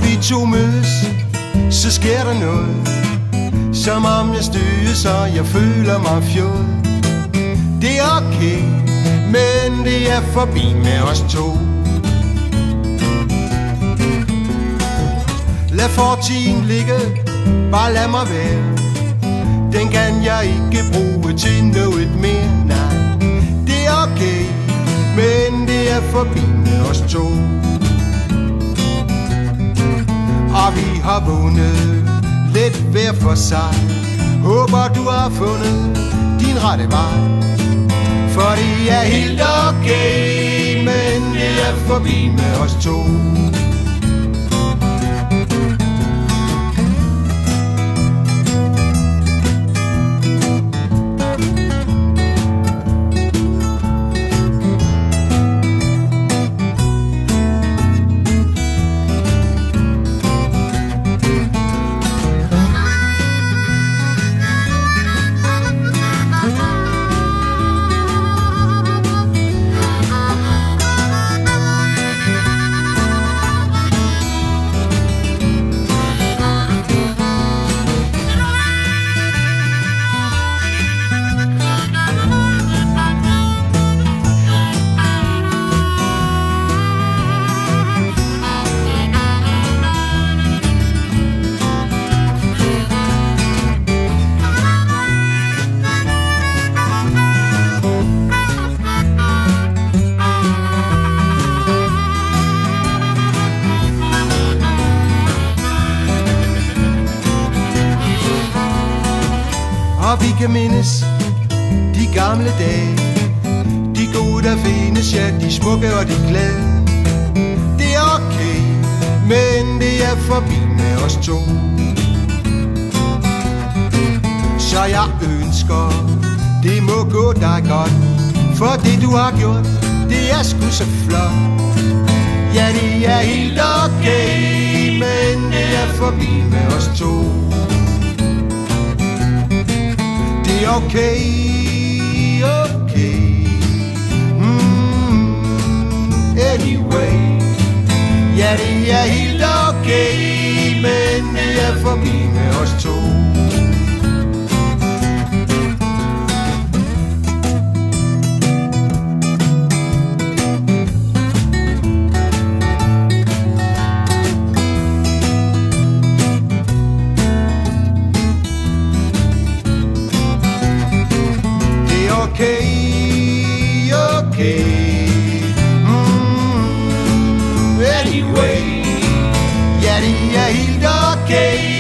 vi to mødes, så sker der noget. Som om jeg stødes, og jeg føler mig fjollet. Det er okay, men det er forbi med os to. Lad fortiden ligge, bare lad mig være. Den kan jeg ikke bruge til noget mere, nej. Det er okay, men det er forbi med os to. Og vi har vundet lidt hver for sig. Håber du har fundet din rette vej. For det er helt okay, men det er forbi med os to. Og vi kan mindes de gamle dage, de gode der findes, ja, de smukke og de glade. Det er okay, men det er forbi med os to. Så jeg ønsker, det må gå dig godt, for det du har gjort, det er sgu så flot. Ja, det er helt okay, men det er forbi med os to. Det er okay, okay. Anyway. Ja, det er helt okay, men det er forbi med os to. Okay, okay. Anyway, ja, det er helt okay.